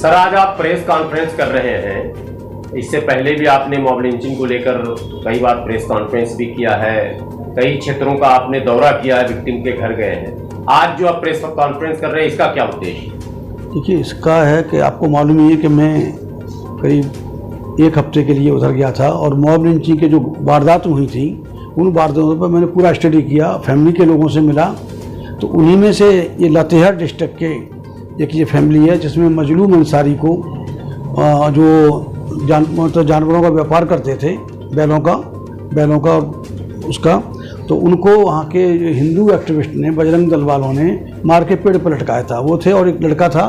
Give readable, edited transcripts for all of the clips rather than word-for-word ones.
Sir, आज आप press conference कर रहे हैं। इससे पहले भी आपने मॉब लिंचिंग को लेकर कई बार प्रेस कॉन्फ्रेंस भी किया है, कई क्षेत्रों का आपने दौरा किया है, विक्टिम के घर गए हैं। आज जो आप प्रेस कॉन्फ्रेंस कर रहे हैं, इसका क्या उद्देश्य? देखिए, इसका है कि आपको मालूम ही है कि मैं करीब 1 हफ्ते के लिए उधर गया था और मॉब लिंचिंग के जो वारदात हुई थी उन वारदातों पर मैंने पूरा स्टडी किया, फैमिली के लोगों से मिला। तो उन्हीं में से ये लातेहार डिस्ट्रिक्ट के एक ये फैमिली है जिसमें मजलूम अंसारी को जो जानवरों का व्यापार करते थे, बैलों का उसका, तो उनको वहाँ के हिंदू एक्टिविस्ट ने, बजरंग दल वालों ने मार के पेड़ पर लटकाया था। वो थे और एक लड़का था।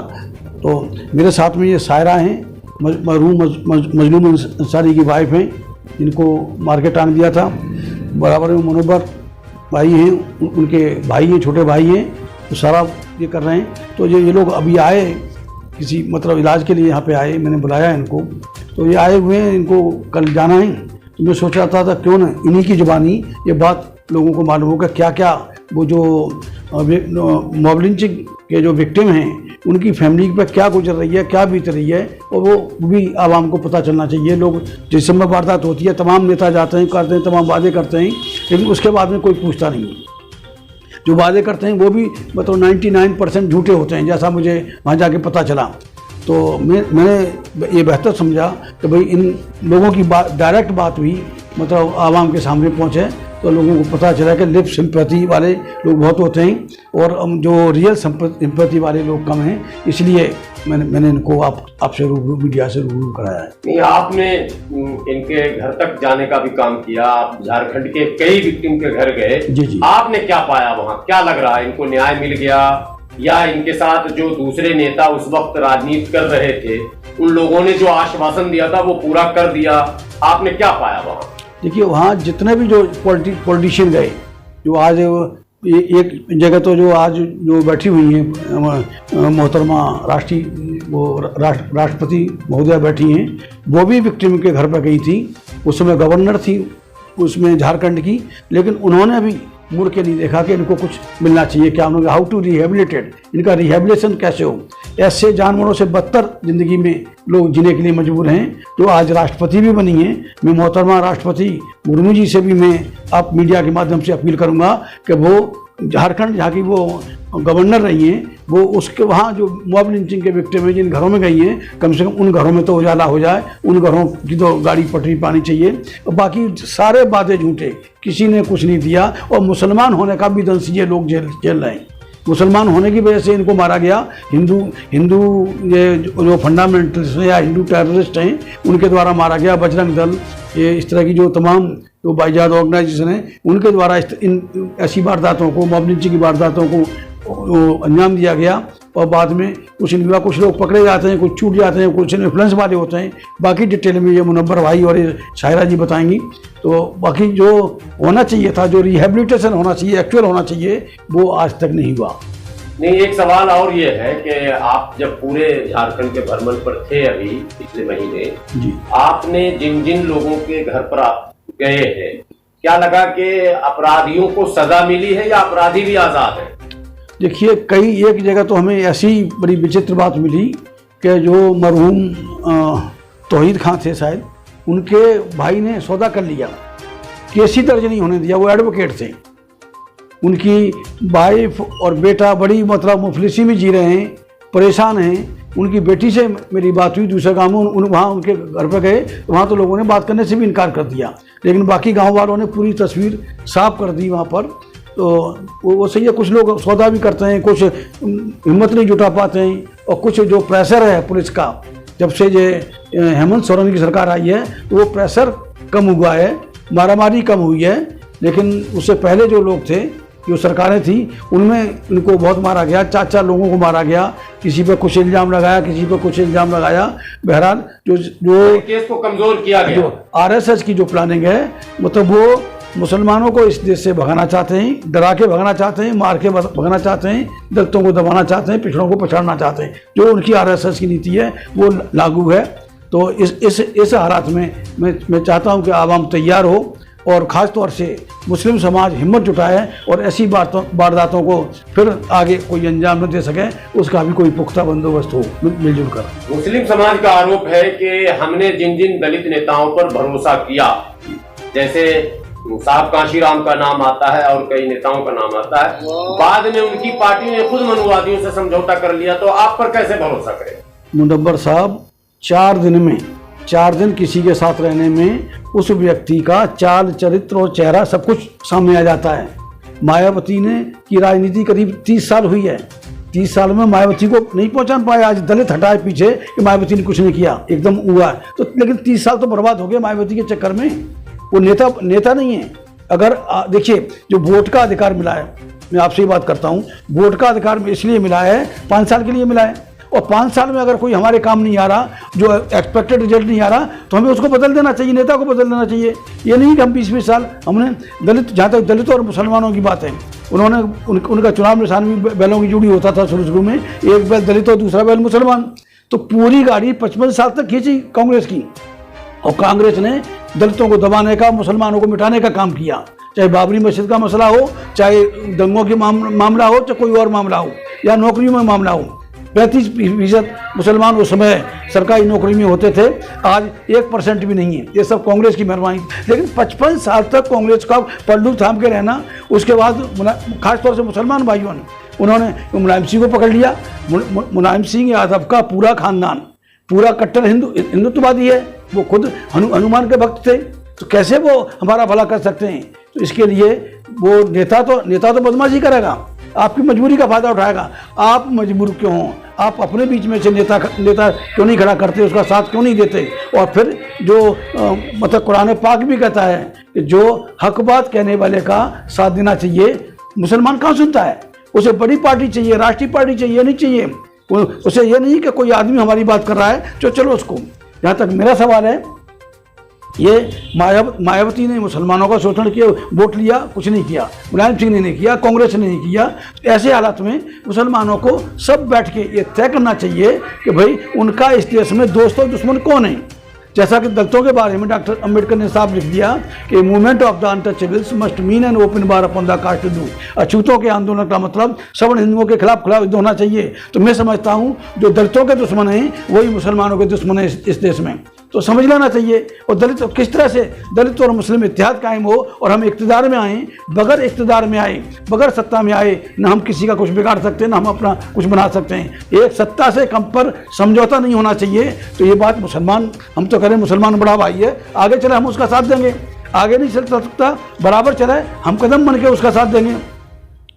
तो मेरे साथ में ये सायरा हैं, मजलूम अंसारी की वाइफ हैं, जिनको मार के टांग दिया था। बराबर में मुनव्वर भाई हैं, उनके भाई हैं, छोटे भाई हैं, तो सारा ये कर रहे हैं। तो ये लोग अभी आए किसी मतलब इलाज के लिए, यहाँ पे आए, मैंने बुलाया इनको। तो ये आए हुए हैं, इनको कल जाना है। तो मैं सोच रहा था क्यों ना इन्हीं की ज़ुबानी ये बात लोगों को मालूम होगा, क्या क्या वो जो मॉब लिंचिंग के जो विक्टिम हैं उनकी फैमिली पर क्या गुजर रही है, क्या बीत रही है, और वो भी आवाम को पता चलना चाहिए। लोग जिस समय वारदात होती है, तमाम नेता जाते हैं, करते हैं, तमाम वादे करते हैं, लेकिन उसके बाद में कोई पूछता नहीं है। जो वादे करते हैं वो भी मतलब 99% झूठे होते हैं, जैसा मुझे वहाँ जाके पता चला। तो मैंने ये बेहतर समझा कि भाई इन लोगों की बात, डायरेक्ट बात हुई, मतलब आवाम के सामने पहुँचे, तो लोगों को पता चला कि लिप सिंपैथी वाले लोग बहुत होते हैं और जो रियल सिंपैथी वाले लोग कम हैं। इसलिए मैंने इनको आपसे रूबरू, मीडिया से रूबरू कराया है। नहीं, आपने इनके घर तक जाने का भी काम किया, आप झारखंड के कई विक्टिम के घर गए। जी। आपने क्या पाया वहाँ? क्या लग रहा है, इनको न्याय मिल गया या इनके साथ जो दूसरे नेता उस वक्त राजनीति कर रहे थे, उन लोगों ने जो आश्वासन दिया था वो पूरा कर दिया? आपने क्या पाया वहाँ? देखिए, वहाँ जितने भी जो पॉलिटिशियन गए, जो आज एक जगह तो जो आज जो बैठी हुई हैं मोहतरमा राष्ट्रपति महोदया बैठी हैं, वो भी विक्टिम के घर पर गई थी। उस समय गवर्नर थी उसमें झारखंड की, लेकिन उन्होंने अभी मुड़ के नहीं देखा कि इनको कुछ मिलना चाहिए, क्या उन्होंने हाउ टू रिहेबिलिटेड, इनका रिहेबिलिटेशन कैसे हो। ऐसे जानवरों से बदतर ज़िंदगी में लोग जीने के लिए मजबूर हैं। तो आज राष्ट्रपति भी बनी हैं। मैं मोहतरमा राष्ट्रपति मुर्मू जी से भी मैं आप मीडिया के माध्यम से अपील करूंगा कि वो झारखंड, जहाँ की वो गवर्नर रही हैं, वो उसके वहाँ जो मॉब लिंचिंग के विक्टिम हैं, जिन घरों में गई हैं, कम से कम उन घरों में तो उजाला हो जाए, उन घरों की तो गाड़ी पटरी पानी चाहिए। और बाकी सारे वादे झूठे, किसी ने कुछ नहीं दिया। और मुसलमान होने का भी दंश ये लोग झेल रहे हैं। मुसलमान होने की वजह से इनको मारा गया। हिंदू ये जो फंडामेंटलिस्ट या हिंदू टेररिस्ट हैं, उनके द्वारा मारा गया। बजरंग दल, ये इस तरह की जो तमाम जो बाइजाद ऑर्गेनाइजेशन हैं, उनके द्वारा इन ऐसी वारदातों को, मॉब लिंचिंग की वारदातों को अंजाम दिया गया। और बाद में कुछ लोग पकड़े जाते हैं, कुछ छूट जाते हैं, कुछ इन्फ्लुएंस वाले होते हैं। बाकी डिटेल में ये मुनव्वर भाई और ये शायरा जी बताएंगी। तो बाकी जो होना चाहिए था, जो रिहेबिलिटेशन होना चाहिए, एक्चुअल होना चाहिए, वो आज तक नहीं हुआ। नहीं, एक सवाल और ये है कि आप जब पूरे झारखंड के भ्रमण पर थे अभी पिछले महीने जी, आपने जिन लोगों के घर पर आप गए हैं, क्या लगा कि अपराधियों को सजा मिली है या अपराधी भी आजाद है? देखिए, एक जगह तो हमें ऐसी बड़ी विचित्र बात मिली कि जो मरहूम तौहीद खां थे शायद, उनके भाई ने सौदा कर लिया, केस ही दर्ज नहीं होने दिया। वो एडवोकेट थे, उनकी वाइफ और बेटा बड़ी मतलब मुफलिसी में जी रहे हैं, परेशान हैं। उनकी बेटी से मेरी बात हुई दूसरे गाँव में, वहाँ उनके घर पर गए, वहाँ तो लोगों ने बात करने से भी इनकार कर दिया, लेकिन बाकी गाँव वालों ने पूरी तस्वीर साफ कर दी वहाँ पर। तो वो सही है, कुछ लोग सौदा भी करते हैं, कुछ हिम्मत नहीं जुटा पाते हैं, और कुछ जो प्रेशर है पुलिस का, जब से ये हेमंत सोरेन की सरकार आई है तो वो प्रेशर कम हुआ है, मारामारी कम हुई है। लेकिन उससे पहले जो लोग थे, जो सरकारें थी, उनमें इनको बहुत मारा गया, 4 लोगों को मारा गया, किसी पे कुछ इल्ज़ाम लगाया, किसी पे कुछ इल्ज़ाम लगाया। बहरहाल जो केस को कमज़ोर किया गया। जो RSS की जो प्लानिंग है, मतलब वो मुसलमानों को इस देश से भगाना चाहते हैं, डरा के भगाना चाहते हैं, मार के भगाना चाहते हैं, दलितों को दबाना चाहते हैं, पिछड़ों को पछाड़ना चाहते हैं। जो उनकी RSS की नीति है वो लागू है। तो इस हालात में मैं चाहता हूं कि आवाम तैयार हो। और ख़ास तौर से मुस्लिम समाज हिम्मत जुटाए और ऐसी वारदातों को फिर आगे कोई अंजाम न दे सके, उसका भी कोई पुख्ता बंदोबस्त हो मिलजुल कर। मुस्लिम समाज का आरोप है कि हमने जिन जिन दलित नेताओं पर भरोसा किया, जैसे साहब कांशीराम का नाम आता है और कई नेताओं का नाम आता है, बाद में उनकी पार्टी ने खुद मनुवादियों से समझौता कर लिया, तो आप पर कैसे भरोसा करें? मुदब्बर साहब, 4 दिन किसी के साथ रहने में उस व्यक्ति का चाल, चरित्र और चेहरा सब कुछ सामने आ जाता है। मायावती ने की राजनीति करीब 30 साल हुई है। 30 साल में मायावती को नहीं पहचान पाए। आज दलित हटाए पीछे कि मायावती ने कुछ नहीं किया, एकदम हुआ है तो, लेकिन 30 साल तो बर्बाद हो गए मायावती के चक्कर में। वो नेता नहीं है। अगर देखिए, जो वोट का अधिकार मिला है, मैं आपसे ही बात करता हूँ, वोट का अधिकार इसलिए मिला है, 5 साल के लिए मिला है, और 5 साल में अगर कोई हमारे काम नहीं आ रहा, जो एक्सपेक्टेड रिजल्ट नहीं आ रहा, तो हमें उसको बदल देना चाहिए, नेता को बदल देना चाहिए। ये नहीं कि हम 20-20 साल हमने दलित, जहाँ तक दलितों और मुसलमानों की बात है, उन्होंने उनका चुनाव निशान भी बैलों की जुड़ी होता था शुरू में, एक बैल दलित और दूसरा बैल मुसलमान। तो पूरी गाड़ी 55 साल तक खींची कांग्रेस की, और कांग्रेस ने दलितों को दबाने का, मुसलमानों को मिटाने का काम किया। चाहे बाबरी मस्जिद का मसला हो, चाहे दंगों की मामला हो, चाहे कोई और मामला हो, या नौकरियों में मामला हो। 35% मुसलमान उस समय सरकारी नौकरी में होते थे, आज 1% भी नहीं है। ये सब कांग्रेस की मेहरबानी। लेकिन 55 साल तक कांग्रेस का पल्लू थाम के रहना, उसके बाद खासतौर से मुसलमान भाइयों ने, उन्होंने मुलायम सिंह को पकड़ लिया। मुलायम सिंह यादव का पूरा खानदान पूरा कट्टर हिंदुत्ववादी है। वो खुद हनुमान के भक्त थे, तो कैसे वो हमारा भला कर सकते हैं? तो इसके लिए वो नेता तो बदमाशी करेगा, आपकी मजबूरी का फायदा उठाएगा। आप मजबूर क्यों हो? आप अपने बीच में से नेता क्यों नहीं खड़ा करते, उसका साथ क्यों नहीं देते? और फिर जो मतलब कुरान पाक भी कहता है कि जो हक बात कहने वाले का साथ देना चाहिए, मुसलमान कहाँ सुनता है? उसे बड़ी पार्टी चाहिए, राष्ट्रीय पार्टी चाहिए, नहीं चाहिए उसे। ये नहीं कि कोई आदमी हमारी बात कर रहा है तो चलो उसको। जहाँ तक मेरा सवाल है, ये मायावती ने मुसलमानों का शोषण किया, वोट लिया, कुछ नहीं किया। मुलायम सिंह ने नहीं किया, कांग्रेस ने नहीं किया। ऐसे हालात में मुसलमानों को सब बैठ के ये तय करना चाहिए कि भाई उनका इस देश में दोस्त और दुश्मन कौन है। जैसा कि दलितों के बारे में डॉक्टर अंबेडकर ने साफ लिख दिया कि movement of the untouchables must mean an open war upon the caste do. अछूतों के आंदोलन का मतलब सवर्ण हिंदुओं के खिलाफ युद्ध होना चाहिए। तो मैं समझता हूँ जो दलितों के दुश्मन हैं वही मुसलमानों के दुश्मन हैं इस देश में, तो समझ लेना चाहिए। और दलित किस तरह से दलित और मुस्लिम इत्तेहाद कायम हो और हम इक़्तिदार में आए, बगैर इक़्तिदार में आए, बगैर सत्ता में आए, ना हम किसी का कुछ बिगाड़ सकते हैं, ना हम अपना कुछ बना सकते हैं। एक सत्ता से कम पर समझौता नहीं होना चाहिए। तो ये बात मुसलमान, हम तो करें मुसलमान बड़ा भाई है, आगे चले हम उसका साथ देंगे। आगे नहीं चल सकता, बराबर चले हम कदम बन के उसका साथ देंगे।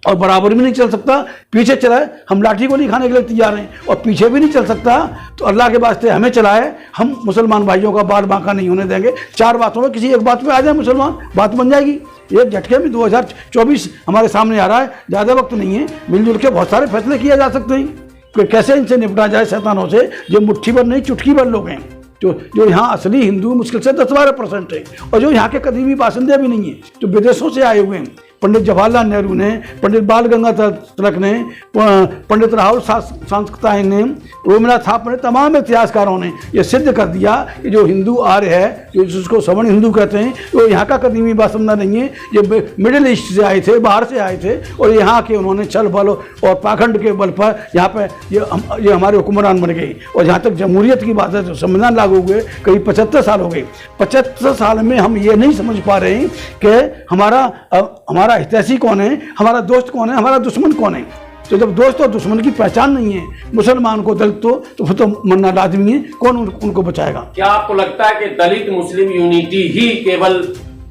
और बराबर भी नहीं चल सकता, पीछे चलाए हम लाठी को नहीं खाने के लिए तैयार हैं। और पीछे भी नहीं चल सकता तो अल्लाह के वास्ते हमें चलाए, हम मुसलमान भाइयों का बाल बांका नहीं होने देंगे। 4 बातों में किसी एक बात पे आ जाए मुसलमान, बात बन जाएगी। एक झटके में 2024 हमारे सामने आ रहा है, ज़्यादा वक्त नहीं है, मिलजुल के बहुत सारे फैसले किए जा सकते हैं कि कैसे इनसे निपटा जाए शैतानों से, जो मुट्ठी भर नहीं चुटकी भर लोग हैं। जो यहाँ असली हिंदू मुश्किल से 10-12% है, और जो यहाँ के कदीमी बासिंदे भी नहीं है, जो विदेशों से आए हुए हैं। पंडित जवाहरलाल नेहरू ने, पंडित बाल गंगाधर तिलक ने, पंडित राहुल सांस्कृताय ने, रोमिला थाप ने, तमाम इतिहासकारों ने यह सिद्ध कर दिया कि जो हिंदू आर्य है, जो जिसको सवर्ण हिंदू कहते हैं, वो यहाँ का कदीमी बासिंदा नहीं है। ये मिडिल ईस्ट से आए थे, बाहर से आए थे, और यहाँ के उन्होंने छल बल और पाखंड के बल पर यहाँ पे ये हमारे हुक्मरान बन गए। और जहाँ तक जमहूरियत की बात है, तो संविधान लागू हुए करीब 75 साल हो गए। 75 साल में हम ये नहीं समझ पा रहे हैं कि हमारा हितैषी कौन है, हमारा दोस्त कौन है, हमारा दुश्मन कौन है। तो जब दोस्त और दुश्मन की पहचान नहीं है, मुसलमान को दलित तो फिर तो मरना लाजमी है, कौन उनको बचाएगा? क्या आपको लगता है कि दलित मुस्लिम यूनिटी ही केवल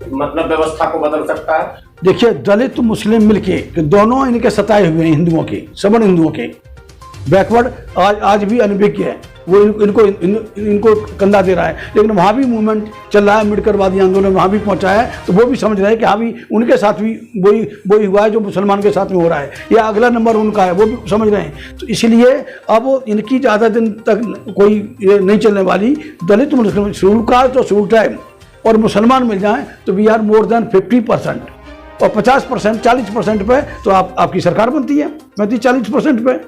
मतलब व्यवस्था को बदल सकता है? देखिए, दलित मुस्लिम मिलके दोनों इनके सताए हुए हैं, हिंदुओं के, सवर्ण हिंदुओं के। बैकवर्ड आज भी अनभिज्ञ है, वो इनको कंधा दे रहा है। लेकिन वहाँ भी मूवमेंट चल रहा है, अम्बेडकरवादी आंदोलन वहाँ भी पहुँचा है, तो वो भी समझ रहे हैं कि हाँ भी उनके साथ भी वही हुआ है जो मुसलमान के साथ में हो रहा है, या अगला नंबर उनका है, वो भी समझ रहे हैं। तो इसलिए अब इनकी ज़्यादा दिन तक कोई ये नहीं चलने वाली। दलित मुस्लिम शेड्यूल कास्ट तो शेड्यूल ट्राइब और मुसलमान मिल जाएँ तो वी आर मोर देन 50%, और 50% 40% पे तो आपकी सरकार बनती है, 35-40% पे।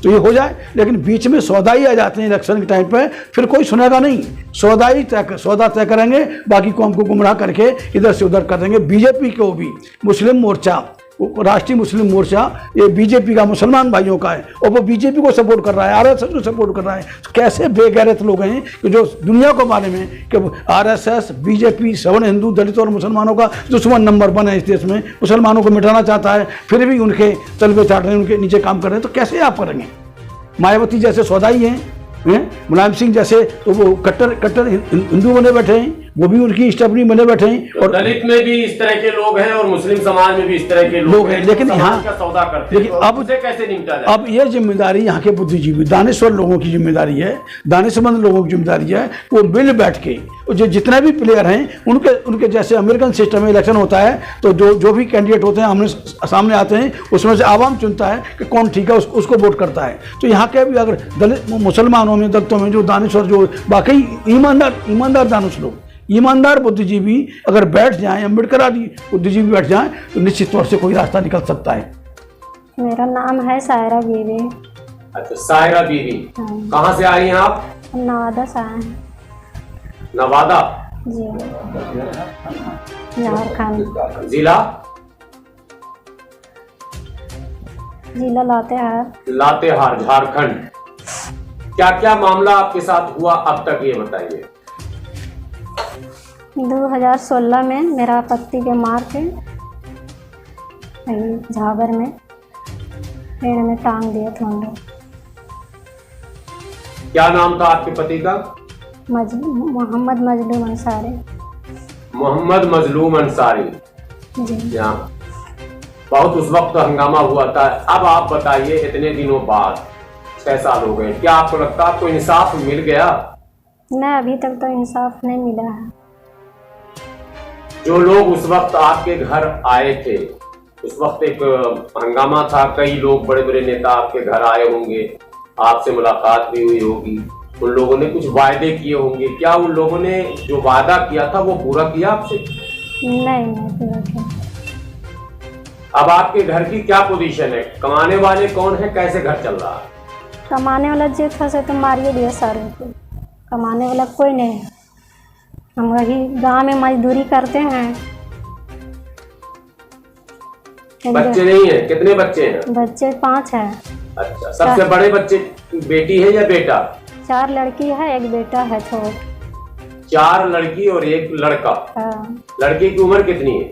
तो ये हो जाए। लेकिन बीच में सौदाई आ जाते हैं इलेक्शन के टाइम पे, फिर कोई सुनेगा नहीं। सौदा तय करेंगे, बाकी कौम को गुमराह करके इधर से उधर कर देंगे। बीजेपी को भी मुस्लिम मोर्चा, राष्ट्रीय मुस्लिम मोर्चा, ये बीजेपी का मुसलमान भाइयों का है और वो बीजेपी को सपोर्ट कर रहा है, आरएसएस को सपोर्ट कर रहा है। कैसे बेगैरत लोग हैं कि जो दुनिया को बारे में कि आरएसएस, बीजेपी सवर्ण हिंदू दलितों और मुसलमानों का दुश्मन नंबर 1 है इस देश में, मुसलमानों को मिटाना चाहता है, फिर भी उनके तलबे चाट रहे हैं, उनके नीचे काम कर रहे हैं। तो कैसे आप करेंगे? मायावती जैसे सौदाई हैं, मुलायम सिंह जैसे तो वो कट्टर हिंदू बने बैठे हैं, वो भी उनकी स्टेपनी बने बैठे हैं। और दलित में भी इस तरह के लोग हैं और मुस्लिम समाज में भी इस तरह के लोग हैं, लेकिन यहाँ का सौदा करते हैं। लेकिन तो अब उसे कैसे निपटा जाए? अब ये जिम्मेदारी यहाँ के बुद्धिजीवी दानिश्वर लोगों की जिम्मेदारी है, दानिशमंद लोगों की जिम्मेदारी है। वो मिल बैठ के जो जितने भी प्लेयर हैं उनके जैसे अमेरिकन सिस्टम में इलेक्शन होता है तो जो भी कैंडिडेट होते हैं आमने सामने आते हैं, उसमें से आवाम चुनता है कि कौन ठीक है, उसको वोट करता है। तो यहाँ के भी अगर दलित मुसलमानों में, दलितों में जो दानिश्वर, जो वाकई ईमानदार दानिश लोग, ईमानदार बुद्धिजीवी अगर बैठ जाएं, अम्बेडकर आदि बुद्धिजीवी बैठ जाएं, तो निश्चित तौर से कोई रास्ता निकल सकता है। मेरा नाम है सायरा बीवी। अच्छा, सायरा बीवी, कहाँ से आई हैं आप? नवादा से आए हैं। नवादा जी, झारखंड। जिला लातेहार, झारखंड। क्या क्या मामला आपके साथ हुआ अब तक, ये बताइए। 2016 में मेरा पति के मार के झाबर में पेड़ में टांग दिए थे हम लोग। क्या नाम था आपके पति का? मोहम्मद मजलूम अंसारी। मोहम्मद मजलूम अंसारी जी। यहाँ बहुत उस वक्त हंगामा हुआ था। अब आप बताइए, इतने दिनों बाद 6 साल हो गए, क्या आपको लगता है आपको इंसाफ मिल गया? नहीं, अभी तक तो इंसाफ नहीं मिला है। जो लोग उस वक्त आपके घर आए थे, उस वक्त एक हंगामा था, कई लोग, बड़े बड़े नेता आपके घर आए होंगे, आपसे मुलाकात भी हुई होगी, उन लोगों ने कुछ वायदे किए होंगे। क्या उन लोगों ने जो वादा किया था वो पूरा किया आपसे? नहीं पूरा किया। अब आपके घर की क्या पोजीशन है? कमाने वाले कौन है? कैसे घर चल रहा है? कमाने वाला जो था से तो मारिए दिया सारे को। कमाने वाला कोई नहीं है। हम वही गांव में मजदूरी करते हैं। बच्चे नहीं है? कितने बच्चे हैं? बच्चे 5 हैं। अच्छा, सबसे बड़े बच्चे बेटी है या बेटा? 4 लड़की है, 1 बेटा है छोटा। 4 लड़की और 1 लड़का। हाँ। लड़की की उम्र कितनी है?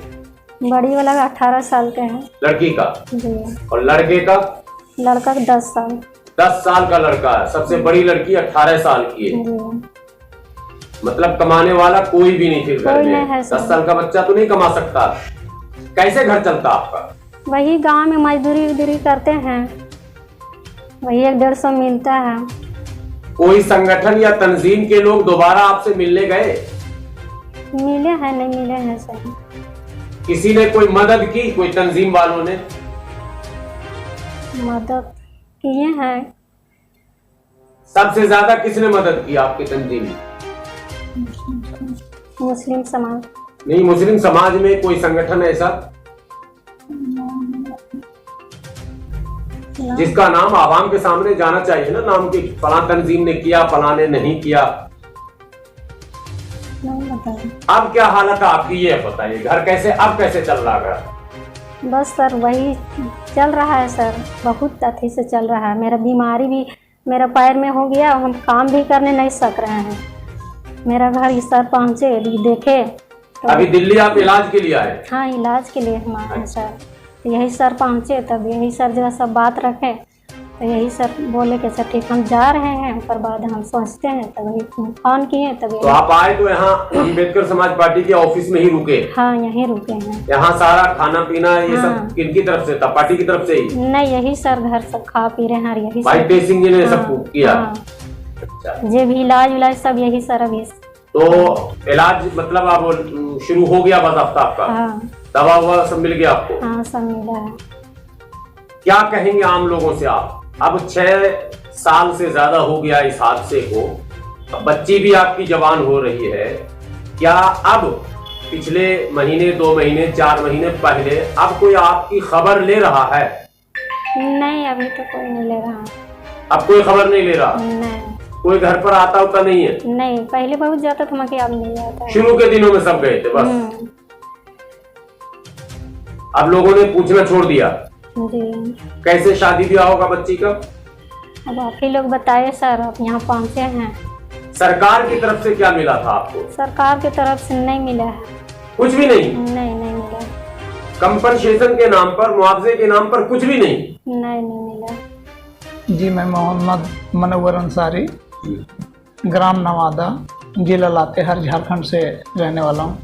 बड़ी वाला 18 साल के है। लड़की का? जी। और लड़के का? लड़का 10 साल। 10 साल का लड़का है। सबसे बड़ी लड़की 18 साल की है। जी। मतलब कमाने वाला कोई भी नहीं फिर घर में। 10 साल का बच्चा तो नहीं कमा सकता। कैसे घर चलता आपका? वही गांव में मजदूरी करते हैं, वही 100-150 मिलता है। कोई संगठन या तंजीम के लोग दोबारा आपसे मिलने गए? मिले हैं, नहीं मिले हैं सर। किसी ने कोई मदद की? कोई तंजीम वालों ने मदद किए हैं। सबसे ज्यादा किसने मदद की आपकी तंजीम? मुस्लिम समाज। नहीं, मुस्लिम समाज में कोई संगठन ऐसा जिसका नाम आवाम के सामने जाना चाहिए ना, नाम की फलां तंजीम ने किया, फलां ने नहीं किया? नहीं बताइए। अब क्या हालत है आपकी, ये बताइए। घर कैसे, अब कैसे चल रहा है? बस सर वही चल रहा है सर, बहुत अथी से चल रहा है। मेरा बीमारी भी मेरा पैर में हो गया, हम काम भी करने नहीं सक रहे हैं। मेरा घर इस सर पहुँचे देखे तो अभी दिल्ली आप इलाज के लिए आए? हाँ, इलाज के लिए हम आए हैं सर। तो यही सर पहुँचे, तब यही सर जो सब बात रखे, तो यही सर बोले कि सर ठीक हम जा रहे हैं, पर बाद हम सोचते हैं, तब वही फोन किए। तब तो आप आए तो यहाँ अम्बेडकर समाज पार्टी के ऑफिस में ही रुके? हाँ, यहीं रुके हैं। यहाँ सारा खाना पीना ये हाँ। सब किनकी तरफ से था? पार्टी की तरफ से ही? नहीं, यही सर घर सब खा पी रहे हैं और यही भाई तेज सिंह जी ने सब किया? हाँ। अच्छा। जे भी इलाज सब यही सर अभी। तो इलाज मतलब अब शुरू हो गया बस आपका? हाँ। दवा हुआ सब मिल गया आपको? हाँ, सब मिला है। क्या कहेंगे आम लोगों से आप? अब 6 साल से ज्यादा हो गया इस हादसे को, अब बच्ची भी आपकी जवान हो रही है। क्या अब पिछले महीने, 2 महीने, 4 महीने पहले अब कोई आपकी खबर ले रहा है? नहीं, अभी तो कोई नहीं ले रहा। अब कोई खबर नहीं ले रहा? नहीं कोई घर पर आता होता नहीं है? नहीं, पहले बहुत जाता था मगर अब नहीं जाता है। शुरू के दिनों में सब गए थे बस, अब लोगों ने पूछना छोड़ दिया। जी। कैसे शादी ब्याह होगा बच्ची का? अब आप ही लोग बताइए सर, आप यहाँ पहुँचे हैं। सरकार की तरफ से क्या मिला था आपको? सरकार की तरफ से नहीं मिला है। कुछ भी नहीं? नहीं मिला। कंपनसेशन के नाम पर, मुआवजे के नाम पर कुछ भी नहीं? नहीं मिला। जी, मैं मोहम्मद मनव्वर अंसारी, ग्राम नवादा, जिला लातेहार, झारखंड से रहने वाला हूँ।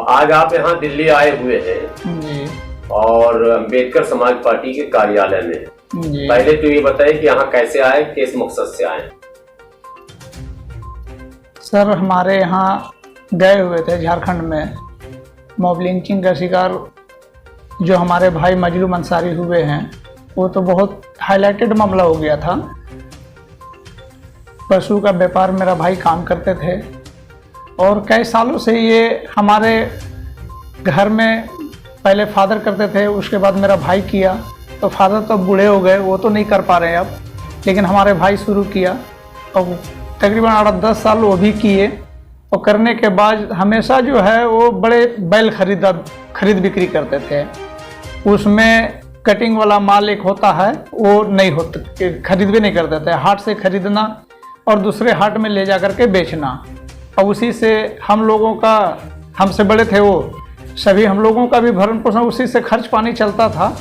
आज आप यहाँ दिल्ली आए हुए हैं जी और अम्बेडकर समाज पार्टी के कार्यालय में। जी। पहले तो ये बताइए कि यहाँ कैसे आए, किस मकसद से आए? सर, हमारे यहाँ गए हुए थे झारखंड में, मॉब लिंचिंग का शिकार जो हमारे भाई मजलूम अंसारी हुए हैं, वो तो बहुत हाईलाइटेड मामला हो गया था। पशु का व्यापार मेरा भाई काम करते थे और कई सालों से ये हमारे घर में पहले फादर करते थे, उसके बाद मेरा भाई किया। तो फादर तो बूढ़े हो गए, वो तो नहीं कर पा रहे हैं अब, लेकिन हमारे भाई शुरू किया और तकरीबन 8-10 साल वो भी किए। और करने के बाद हमेशा जो है वो बड़े बैल खरीद बिक्री करते थे। उसमें कटिंग वाला माल एक होता है, वो नहीं होता, खरीद भी नहीं करते थे। हाट से खरीदना और दूसरे हाट में ले जा कर के बेचना, और उसी से हम लोगों का, हमसे बड़े थे वो सभी, हम लोगों का भी भरण पोषण उसी से खर्च पानी चलता था।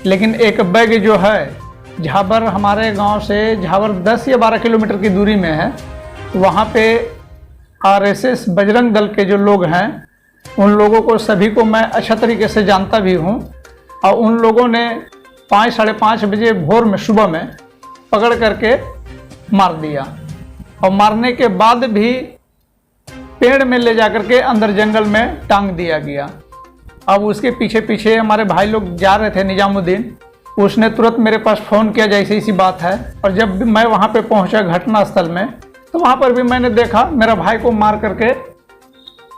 लेकिन एक बैग जो है झाबर, हमारे गांव से झाबर 10 या 12 किलोमीटर की दूरी में है, वहाँ पे आरएसएस बजरंग दल के जो लोग हैं, उन लोगों को सभी को मैं अच्छा तरीके से जानता भी हूँ। और उन लोगों ने 5-5:30 बजे भोर में, सुबह में पकड़ करके मार दिया। और मारने के बाद भी पेड़ में ले जाकर के अंदर जंगल में टांग दिया गया। अब उसके पीछे पीछे हमारे भाई लोग जा रहे थे, निजामुद्दीन, उसने तुरंत मेरे पास फ़ोन किया जैसे इसी बात है। और जब भी मैं वहाँ पे पहुँचा घटना स्थल में, तो वहाँ पर भी मैंने देखा मेरा भाई को मार करके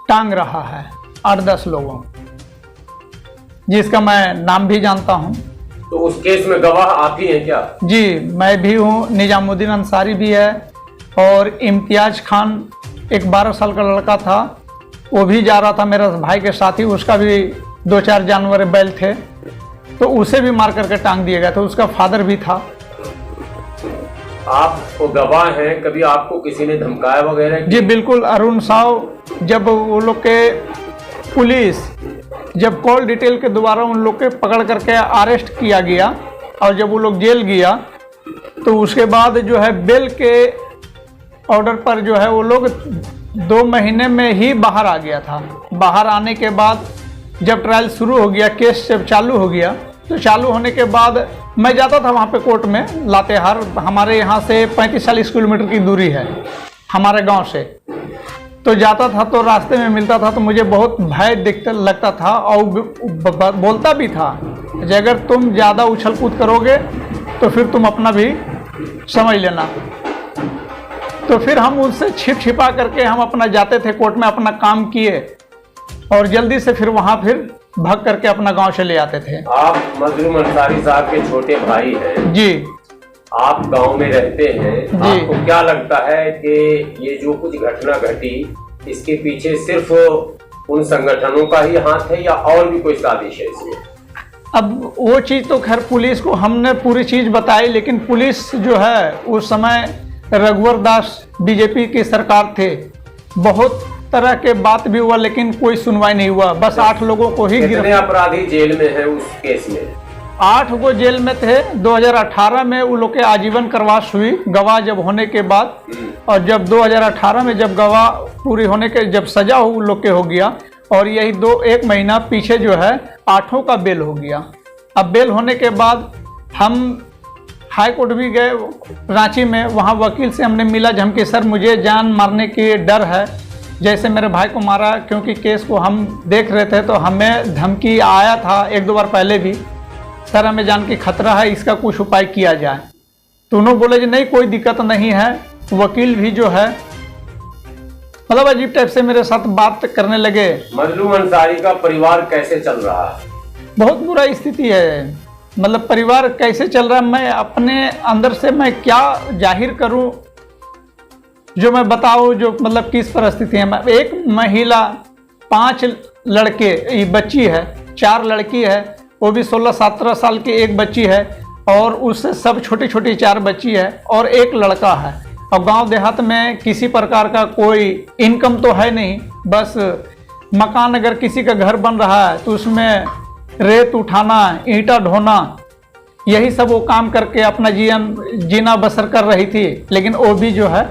टांग रहा है 8-10 लोगों, जिसका मैं नाम भी जानता हूँ। तो उस केस में गवाह आप ही हैं क्या? जी, मैं भी हूँ, निजामुद्दीन अंसारी भी है, और इम्तियाज खान एक 12 साल का लड़का था, वो भी जा रहा था मेरे भाई के साथ ही, उसका भी 2-4 जानवर बैल थे, तो उसे भी मार करके टांग दिया गया था। उसका फादर भी था। आप वो गवाह हैं, कभी आपको किसी ने धमकाया वगैरह? जी बिल्कुल। अरुण साव, जब वो लोग के पुलिस, जब कॉल डिटेल के द्वारा उन लोग के पकड़ करके अरेस्ट किया गया और जब वो लोग जेल गया, तो उसके बाद जो है बेल के ऑर्डर पर जो है वो लोग 2 महीने में ही बाहर आ गया था। बाहर आने के बाद जब ट्रायल शुरू हो गया, केस जब चालू हो गया, तो चालू होने के बाद मैं जाता था वहाँ पे कोर्ट में, लातेहार हमारे यहाँ से 35-40 किलोमीटर की दूरी है हमारे गांव से। तो जाता था तो रास्ते में मिलता था तो मुझे बहुत भय दिखता लगता था, और बोलता भी था कि अगर तुम ज़्यादा उछल कूद करोगे तो फिर तुम अपना भी समझ लेना। तो फिर हम उससे छिपा करके हम अपना जाते थे कोर्ट में, अपना काम किए और जल्दी से फिर वहाँ फिर भाग करके अपना गांव चले आते थे। आप मजलूम अंसारी साहब के छोटे भाई हैं जी। आप गांव में रहते हैं, जी। आपको क्या लगता है कि ये जो कुछ घटना घटी, इसके पीछे सिर्फ उन संगठनों का ही हाथ है या और भी कोई साजिश है इसमें? अब वो चीज़ तो खैर पुलिस को हमने पूरी चीज़ बताई, लेकिन पुलिस जो है उस समय रघुवर दास बीजेपी की सरकार थे, बहुत तरह के बात भी हुआ लेकिन कोई सुनवाई नहीं हुआ। बस 8 लोगों को ही कितने अपराधी जेल में है उस केस में? 8 वो जेल में थे। 2018 में उन लोग के आजीवन करवास हुई गवाह जब होने के बाद, और जब 2018 में जब गवाह पूरी होने के जब सजा हो उन लोग के हो गया, और यही 1 महीना पीछे जो है 8 का बेल हो गया। अब बेल होने के बाद हम हाई कोर्ट भी गए रांची में, वहाँ वकील से हमने मिला धमकी, सर मुझे जान मारने की डर है, जैसे मेरे भाई को मारा, क्योंकि केस को हम देख रहे थे तो हमें धमकी आया था 1-2 बार पहले भी, सर हमें जान की खतरा है, इसका कुछ उपाय किया जाए। तो उन्होंने बोले कि नहीं कोई दिक्कत नहीं है। वकील भी जो है मतलब अजीब टाइप से मेरे साथ बात करने लगे। मजलूम अंसारी का परिवार कैसे चल रहा है? बहुत बुरा स्थिति है। मतलब परिवार कैसे चल रहा है, मैं अपने अंदर से मैं क्या जाहिर करूं जो मैं बताऊं, जो मतलब किस परिस्थिति है। एक महिला, 5 लड़के, ये बच्ची है, 4 लड़की है, वो भी 16-17 साल की एक बच्ची है, और उससे सब छोटी छोटी 4 बच्ची है, और एक लड़का है। और गांव देहात में किसी प्रकार का कोई इनकम तो है नहीं, बस मकान अगर किसी का घर बन रहा है तो उसमें रेत उठाना, ईंटा ढोना, यही सब वो काम करके अपना जीना बसर कर रही थी। लेकिन वो भी जो है